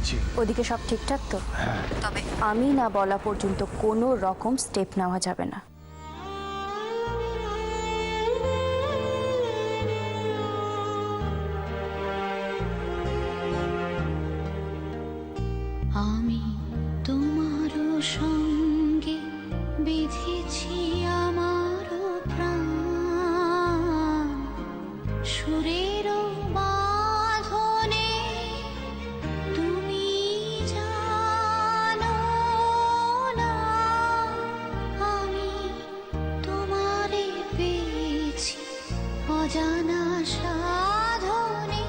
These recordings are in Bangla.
দিচ্ছি। ওদিকে সব ঠিকঠাক তো? তবে আমি না বলা পর্যন্ত কোনো রকম স্টেপ নেওয়া যাবে না। আমি তোমার সঙ্গে বেঁধেছি আমার প্রাণ, সুরের বাঁধনে তুমি জানো না আমি তোমারে পেয়েছি অজানা সাধনে।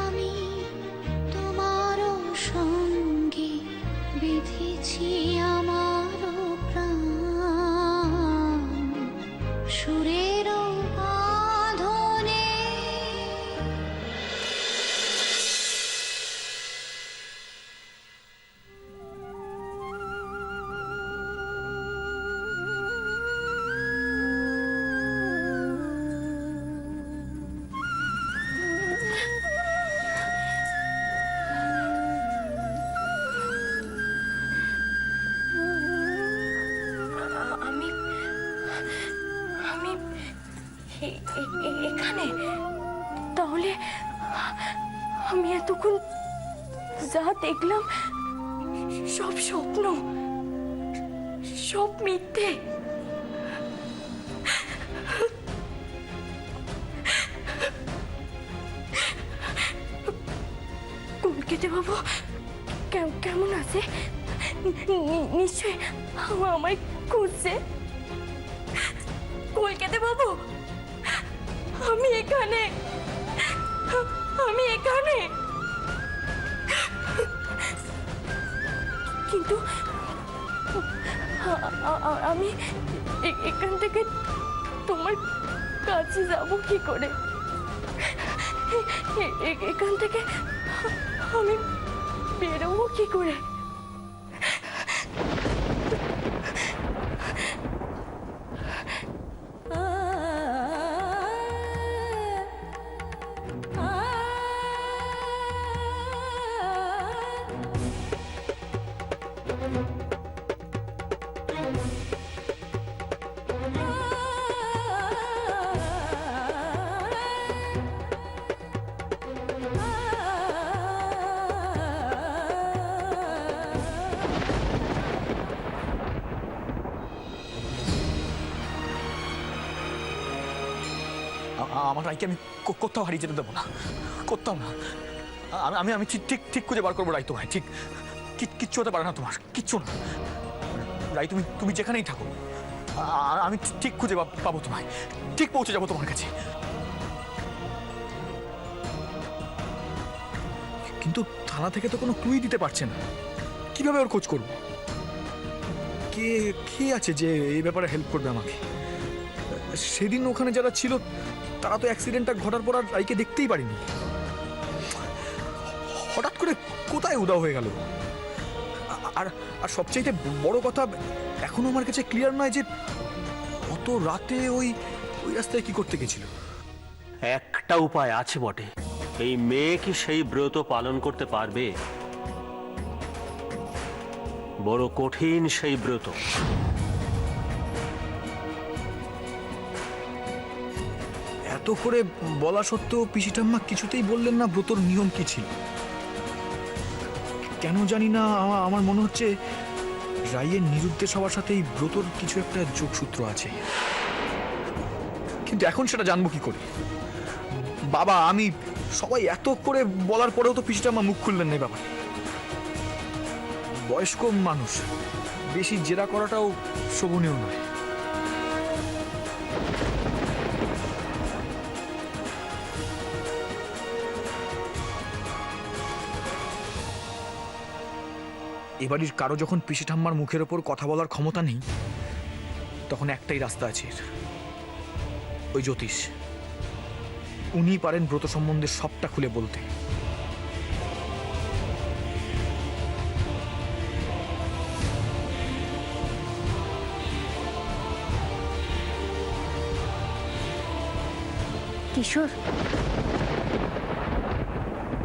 আমি তোমারও সঙ্গে বেঁধেছি আমার প্রাণ, সুরের বাঁধনে। আমি আমি এখানে তাহলে আমি এতক্ষণ যা দেখলাম সব স্বপ্ন, সব মিথ্যে। কলকাতা বাবু কেমন আছে? নিশ্চয় আমায় খুঁজছে। কলকাতা বাবু আমি এখানে, আমি এখানে। কিন্তু আমি এখান থেকে তোমার কাছে যাব কি করে? এখান থেকে আমি বেরোবো কি করে? আমার রায়কে আমি কোথাও হারিয়ে যেতে দেবো না, কোথাও না। আমি আমি ঠিক ঠিক ঠিক খুঁজে বার করবো রায় তোমায়। ঠিক কিচ্ছু হতে পারে না তোমার, কিচ্ছু না। রায় তুমি যেখানেই থাকো আমি ঠিক খুঁজে পাবো তোমায়, ঠিক পৌঁছে যাবো তোমার কাছে। কিন্তু থানা থেকে তো কোনো ক্লুই দিতে পারছে না, কিভাবে ওর খোঁজ করবো? কে কে আছে যে এই ব্যাপারে হেল্প করবে আমাকে? সেদিন ওখানে যারা ছিল তারা তো অ্যাক্সিডেন্টটা ঘটার পর আর রাইকে দেখতেই পারিনি। হঠাৎ করে কোথায় উধাও হয়ে গেল? আর আর সবচাইতে বড় কথা, এখনো আমার কাছে ক্লিয়ার নয় যে অত রাতে ওই রাস্তায় কি করতে গেছিল। একটা উপায় আছে বটে। এই মেয়ে কি সেই ব্রত পালন করতে পারবে? বড় কঠিন সেই ব্রত। এত করে বলা সত্ত্বেও পিসি ঠাম্মা কিছুতেই বললেন না ব্রতর নিয়ম কি ছিল। কেন জানি না আমার মনে হচ্ছে রাইয়ের নিরুদ্দেশ হওয়ার সাথে এই ব্রতর কিছু একটা যোগসূত্র আছে। কিন্তু এখন সেটা জানবো কি করে? বাবা, আমি, সবাই এত করে বলার পরেও তো পিসি ঠাম্মা মুখ খুললেন না। বাবা বয়স্ক মানুষ, বেশি জেরা করাটাও শোভনীয় নয়। এবাড়ির কারো যখন পিসি ঠাম্মার মুখের ওপর কথা বলার ক্ষমতা নেই, তখন একটাই রাস্তা আছে, ওই জ্যোতিষ। উনি পারেন ব্রত সম্বন্ধে সবটা খুলে বলতে। কিশোর,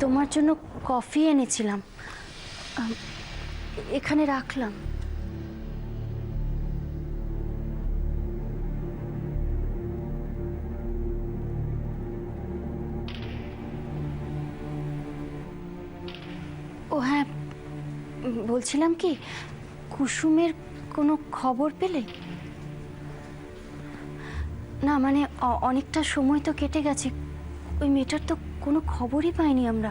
তোমার জন্য কফি এনেছিলাম, এখানে রাখলাম। ও হ্যাঁ, বলছিলাম কি, কুসুমের কোনো খবর পেলে? না মানে অনেকটা সময় তো কেটে গেছে, ওই মেয়েটার তো কোনো খবরই পাইনি আমরা।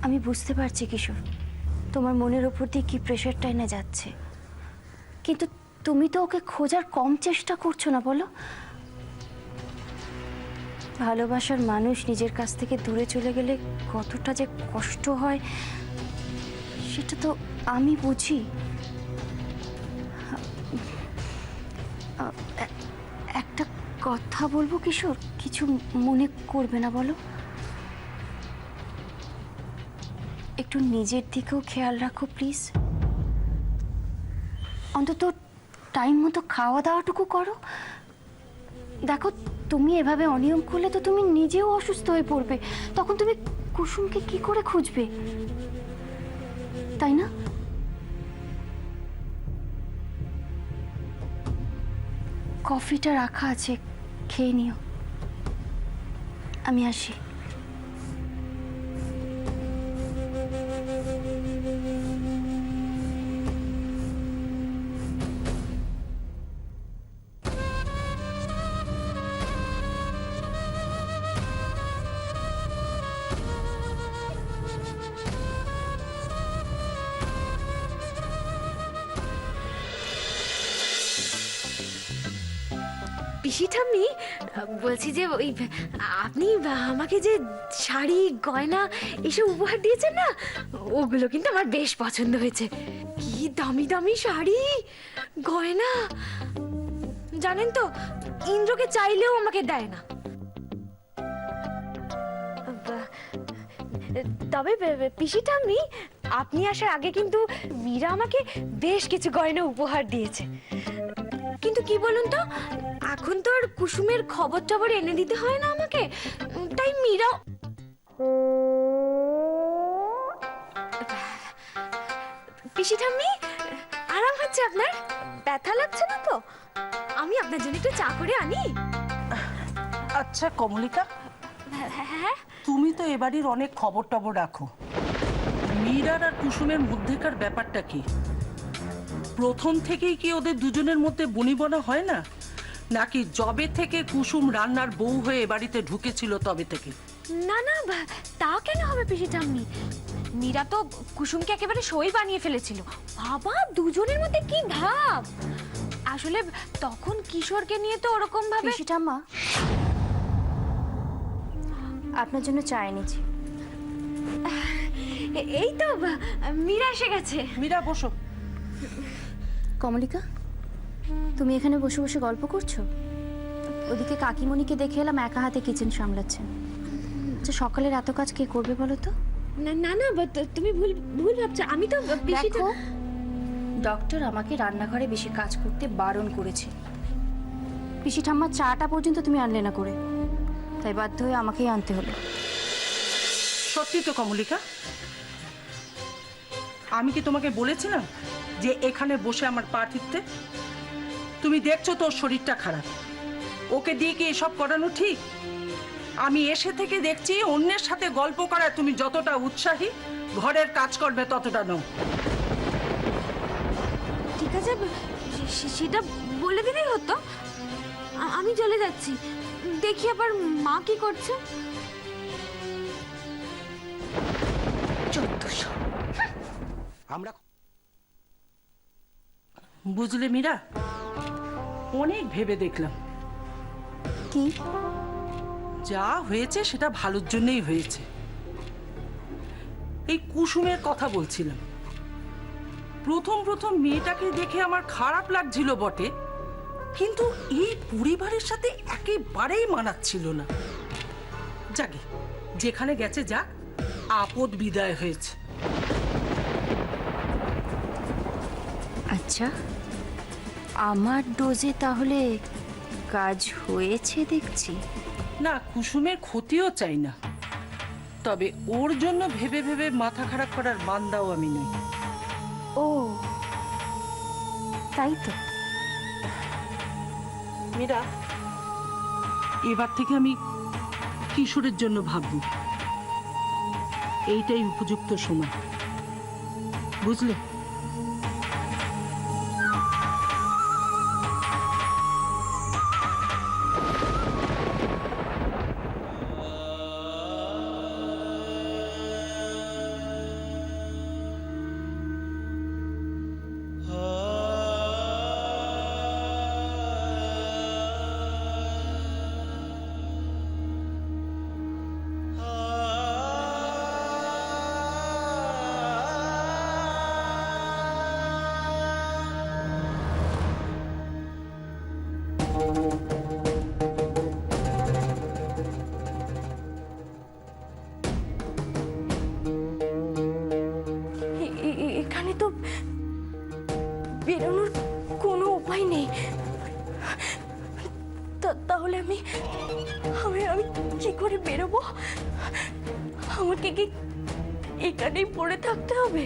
আমি বুঝতে পারছি কিশোর, তোমার মনের ওপর দিয়ে কি প্রেশারটা এনে যাচ্ছে, কিন্তু তুমি তো ওকে খোঁজার কম চেষ্টা করছো না বলো? ভালোবাসার মানুষ নিজের কাছ থেকে দূরে চলে গেলে কতটা যে কষ্ট হয় সেটা তো আমি বুঝি। একটা কথা বলবো কিশোর, কিছু মনে করবে না বলো? একটু নিজের দিকেও খেয়াল রাখো প্লিজ। অন্তত টাইম মতো খাওয়া দাওয়াটুকু করো। দেখো, তুমি এভাবে অনিয়ম করলে তো তুমি নিজেও অসুস্থ হয়ে পড়বে, তখন তুমি কুসুমকে কি করে খুঁজবে, তাই না? কফিটা রাখা আছে, খেয়ে নিও। আমি আসি। পিসি ঠাম্মি, বলছি যে ওই আপনি আমাকে যে শাড়ি গয়না এসব উপহার দিয়েছেন না, ওগুলো কিন্তু আমার বেশ পছন্দ হয়েছে। কি দামি দামি শাড়ি গয়না, জানেন তো ইন্দ্রকে চাইলেও আমাকে দেয় না। তবে পিসি ঠাম্মি, আপনি আসার আগে কিন্তু মীরা আমাকে বেশ কিছু গয়না উপহার দিয়েছে। কিন্তু কি বলুন তো, এখন তো আর কুসুমের খবর টবর এনে দিতে হয় না আমাকে, তাই মীরা। পিসি ঠাম্মি, আরাম হচ্ছে আপনার? ব্যথা লাগছে না তো? আমি আপনার জন্য একটু চা করে আনি। আচ্ছা কমলিকা, হ্যাঁ, তুমি তো এবাড়ির অনেক খবর টবর রাখো। মীরার আর কুসুমের মধ্যেকার ব্যাপারটা কি? প্রথম থেকেই কি ওদের দুজনের মধ্যে বনিবনা হয় না, নাকি জবে থেকে কুসুম রান্নার বউ হয়ে বাড়িতে ঢুকেছিল তবে থেকে? না না, তা কেন হবে পিসি ঠাম্মি? মীরা তো কুসুমকে একেবারে সই বানিয়ে ফেলেছিল। বাবা, দুজনের মধ্যে কি ভাব! আসলে তখন কিশোরকে নিয়ে তো ওরকম ভাবে। পিসি ঠাম্মা, আপনার জন্য চা এনেছি। এই তো মীরা এসে গেছে। মীরা বসো। কমলিকা, তুমি এখানে বসে বসে গল্প করছো? ওদিকে কাকিমণিকে দেখে এলাম একা হাতে কিচেন সামলাচ্ছেন। আচ্ছা, সকালের এত কাজ কে করবে বলো তো? না না না, তুমি ভুল ভুল ভাবছো। আমি তো পিসি দেখো, ডক্টর আমাকে রান্নাঘরে বেশি কাজ করতে বারণ করেছে। পিসি ঠাম্মার চাটা পর্যন্ত তুমি আনলে না করে, তাই বাধ্য হয়ে আমাকেই আনতে হলো। সত্যি তো কমলিকা, আমি কি তোমাকে বলেছিলাম যে এখানে বসে আমার পা টিপতে? তুমি দেখছো তোর শরীরটা খারাপ, ওকে দিয়ে কি এসব করানো ঠিক? আমি এসে থেকে দেখছি অন্যের সাথে গল্প করা তুমি যতটা উৎসাহী, ঘরের কাজ করবে ততটা নও। ঠিক আছে, সেটা বলে দিলেই হতো। আমি চলে যাচ্ছি, দেখি আবার মা কি করছে। আমরা বুঝলে মীরা, অনেক ভেবে দেখলাম, কি যা হয়েছে সেটা ভালোর জন্যই হয়েছে। এই কুসুমের কথা বলছিলাম। প্রথম প্রথম মেয়েটাকে দেখে আমার খারাপ লাগছিল বটে, কিন্তু এই পরিবারের সাথে একেবারেই মানাচ্ছিল না। যাকে যেখানে গেছে যাক, আপদ বিদায় হয়েছে। আচ্ছা, আমার ডোজে তাহলে কাজ হয়েছে দেখছি। না, কুসুমের ক্ষতিও চাই না, তবে ওর জন্য ভেবে ভেবে মাথা খারাপ করার বান্দাও আমি নই। ও তাই তো। মীরা, এবার থেকে আমি কিশোরের জন্য ভাববো, এইটাই উপযুক্ত সময়, বুঝলে? এখানে তো বেরোনোর কোনো উপায় নেই। তাহলে আমি আমি আমি কি করে বেরোবো? আমাকে কি এখানেই পড়ে থাকতে হবে?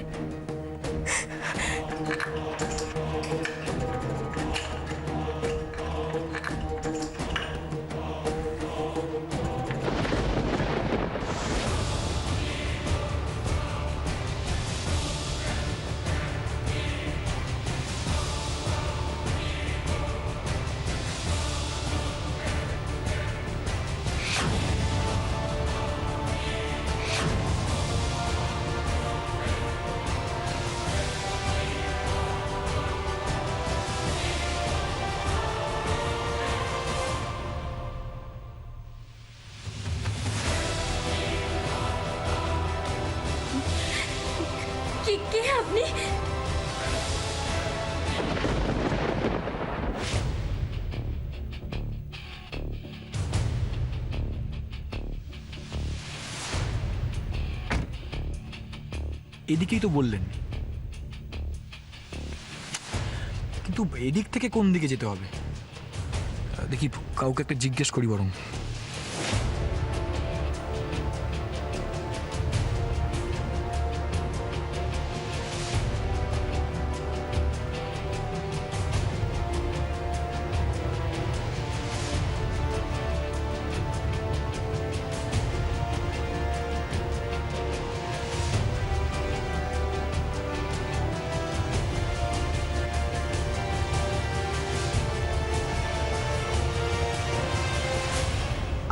কে আপনি? এদিকেই তো বললেন, কিন্তু এদিক থেকে কোন দিকে যেতে হবে? দেখি কাউকে একটা জিজ্ঞেস করি বরং।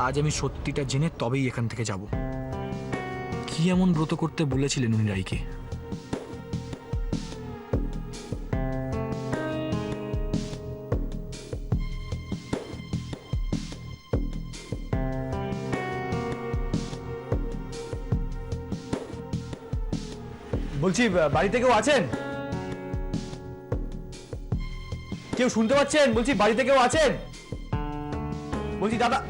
আজ আমি সত্যিটা জেনে তবেই এখান থেকে যাব। কি এমন ব্রত করতে বলেছিলেন উনি রাইকে? বলছি, বাড়িতে কেউ আছেন? কেউ শুনতে পাচ্ছেন? বলছি বাড়িতে কেউ আছেন? বলছি দাদা।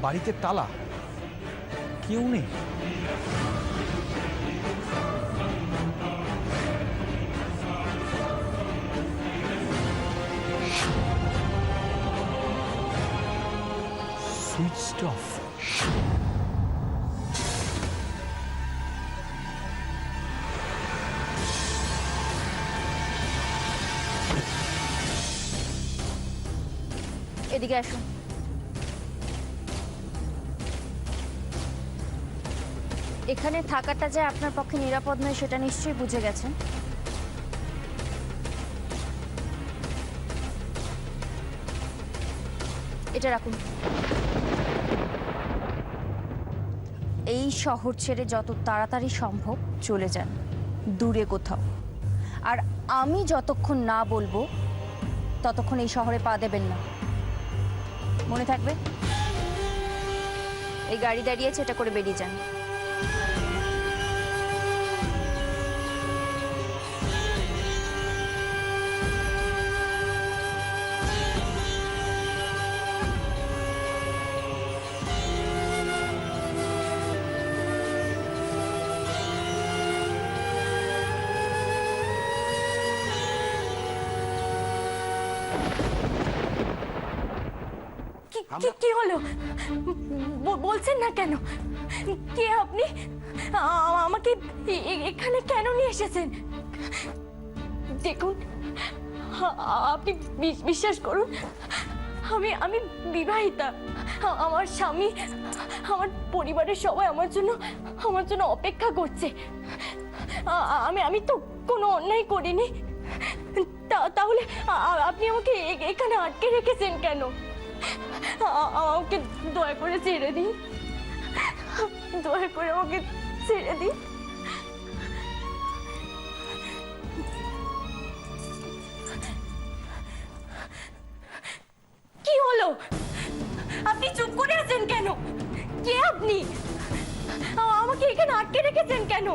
বাড়িতে তালা, কেউ নেই। Switched off. এদিকে আসুন। এখানে থাকাটা যে আপনার পক্ষে নিরাপদ নয় সেটা নিশ্চয়ই বুঝে গেছেন। এটা রাখুন। এই শহর ছেড়ে যত তাড়াতাড়ি সম্ভব চলে যান দূরে কোথাও। আর আমি যতক্ষণ না বলবো ততক্ষণ এই শহরে পা দেবেন না, মনে থাকবে? এই গাড়ি দাঁড়িয়েছে, এটা করে বেরিয়ে যান। কি হলো বলছেন না কেন? কে আপনি? আমাকে এখানে কেন নিয়ে এসেছেন? দেখুন, আপনি বিশ্বাস করুন, আমি বিবাহিতা। আমার স্বামী, আমার পরিবারের সবাই আমার জন্য অপেক্ষা করছে। আমি তো কোনো অন্যায় করিনি, তাহলে আপনি আমাকে এখানে আটকে রেখেছেন কেন? আমাকে দয়া করে ছেড়ে দিন, দয়া করে আমাকে ছেড়ে দিন। কি হলো? আপনি চুপ করে আছেন কেন? কে আপনি? আমাকে এখানে আটকে রেখেছেন কেন?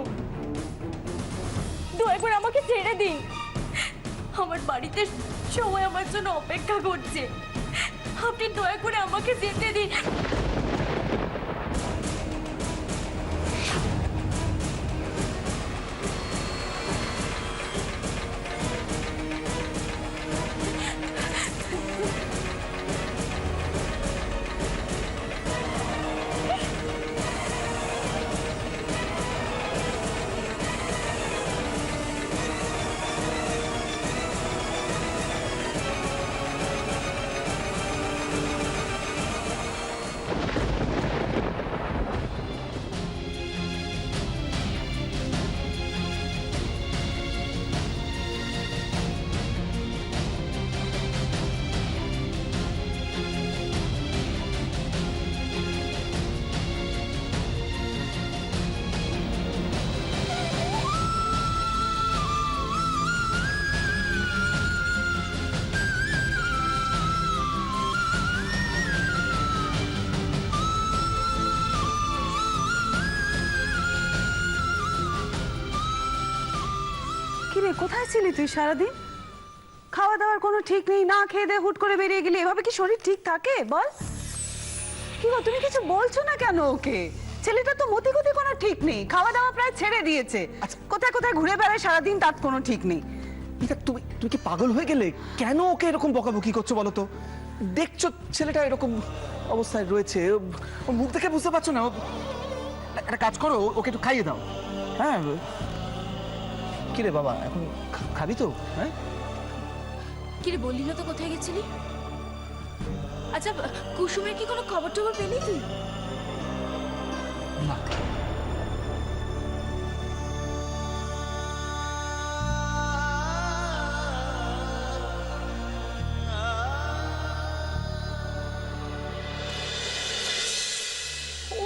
দয়া করে আমাকে ছেড়ে দিন। আমার বাড়িতে সবাই আমার জন্য অপেক্ষা করছে। আপনি দয়া করে আমাকে যেতে দিন। কিরে, কোথায় ছিলি তুই সারাদিন? খাওয়া দাওয়ার কোনো ঠিক নেই, না খেয়ে দিয়ে হুট করে বেরিয়ে গেলি। এভাবে কি শরীর ঠিক থাকে বল? কি গো, তুমি কিছু বলছো না কেন ওকে? ছেলেটা তো মতি গতি কোনো ঠিক নেই, খাওয়া দাওয়া প্রায় ছেড়ে দিয়েছে। কোথায় কোথায় ঘুরে বেড়ায় সারাদিন, তার কোনো ঠিক নেই। মিতা, তুমি কি পাগল হয়ে গেলে? কেন ওকে এরকম বকাবকি করছো বলো তো? দেখছো ছেলেটা এরকম অবস্থায় রয়েছে, ওর মুখ দেখে বুঝতে পারছো না? একটা কাজ করো, ওকে একটু খাইয়ে দাও। হ্যাঁ, কি রে বাবা, এখন খাবি তো? হ্যাঁ, কি রে, বললি না তো কোথায় গেছিলি? আচ্ছা, কুসুমের কি কোনো খবর টবর পেলি তুই? না,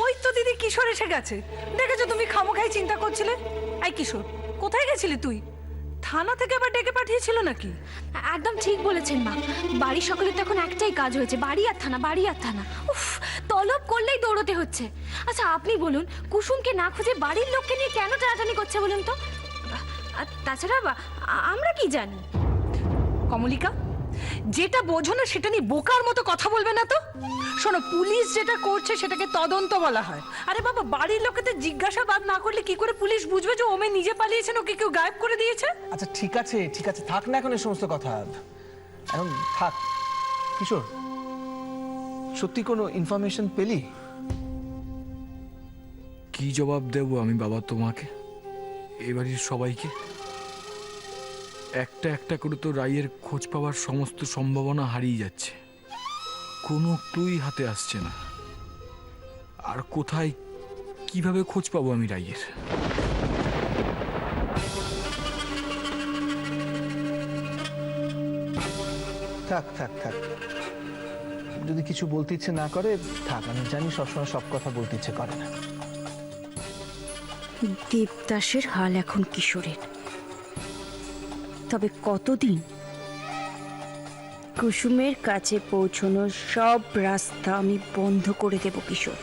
ওই তো দিদি, কিশোর এসে গেছে। দেখেছো তুমি খামোখাই চিন্তা করছিলে? এই কিশোর, কোথায় গেছিলি তুই? থানা থেকে আবার ডেকে পাঠিয়েছিল নাকি? একদম ঠিক বলেছেন মা। বাড়ির সকলের তো এখন একটাই কাজ হয়েছে, বাড়ি আর থানা, বাড়ি আর থানা। উফ, তলব করলেই দৌড়তে হচ্ছে। আচ্ছা আপনি বলুন, কুসুমকে না খুঁজে বাড়ির লোককে নিয়ে কেন টানাটানি করছে বলুন তো? আর তাছাড়া আমরা কি জানি? কমলিকা, যেটা বোঝো না সেটা নিয়ে বোকার মতো কথা বলবে না তো। শোনো, পুলিশ যেটা করছে সেটাকে তদন্ত বলা হয়। আরে বাবা, বাড়ির লোকেদের জিজ্ঞাসাবাদ না করলে কি করে পুলিশ বুঝবে যে ওমে নিজে পালিয়েছেন, ওকে কেউ গায়েব করে দিয়েছে? আচ্ছা ঠিক আছে, ঠিক আছে, থাক না এখন এই সমস্ত কথা, এখন থাক। কিশোর, সত্যি কোনো ইনফরমেশন পেলি? কি জবাব দেব আমি বাবা তোমাকে, এবাড়ির সবাইকে? একটা একটা করে তো রাইয়ের খোঁজ পাওয়ার সমস্ত সম্ভাবনা হারিয়ে যাচ্ছে, কোনো ক্লুই হাতে আসছে না। আর কোথায় কিভাবে খোঁজ পাবো আমি রাইয়ের? থাক থাক থাক, যদি কিছু বলতে ইচ্ছে না করে থাক। আমি জানি সবসময় সব কথা বলতে ইচ্ছে করে না। দেবদাসের হাল এখন কিশোরের, তবে কতদিন? কুসুমের কাছে পৌঁছানোর সব রাস্তা আমি বন্ধ করে দেব কিশোর।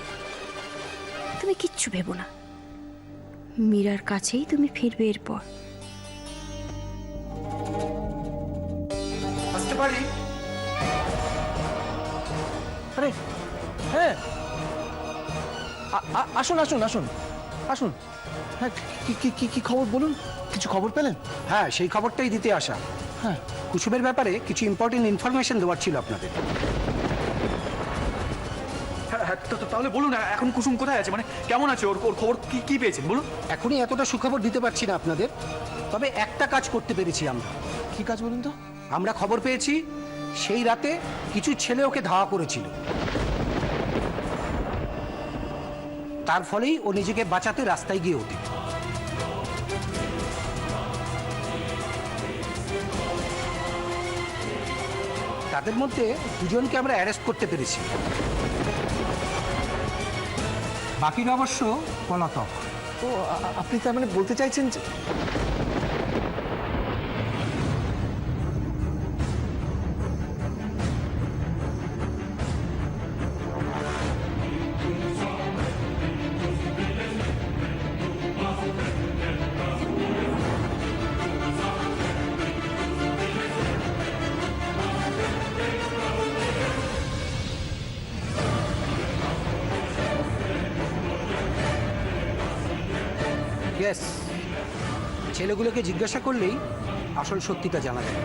তুমি কিচ্ছু ভেবো না, মীরার কাছেই তুমি ফিরবে এরপর। আসতে পারি? আরে হ্যাঁ, আসুন আসুন আসুন আসুন। হ্যাঁ, কি খবর বলুন? কিছু খবর পেলেন? হ্যাঁ, সেই খবরটাই দিতে আসা। হ্যাঁ, কুসুমের ব্যাপারে কিছু ইম্পর্টেন্ট ইনফরমেশন দেওয়ার ছিল আপনাদের। হ্যাঁ, তাহলে বলুন এখন কুসুম কোথায় আছে, মানে কেমন আছে, ওর ওর খবর কি কি পেয়েছেন বলুন। এখনই এতটা সুখবর দিতে পারছি না আপনাদের, তবে একটা কাজ করতে পেরেছি আমরা। কি কাজ বলুন তো? আমরা খবর পেয়েছি সেই রাতে কিছু ছেলে ওকে ধাওয়া করেছিল, তার ফলেই ও নিজেকে বাঁচাতে রাস্তায় গিয়ে ওঠে। তাদের মধ্যে দুজনকে আমরা অ্যারেস্ট করতে পেরেছি, বাকিরা অবশ্য পলাতক। ও আপনি তার মানে বলতে চাইছেন যে ইয়েস, ছেলেগুলোকে জিজ্ঞাসা করলেই আসল সত্যিটা জানা যাবে।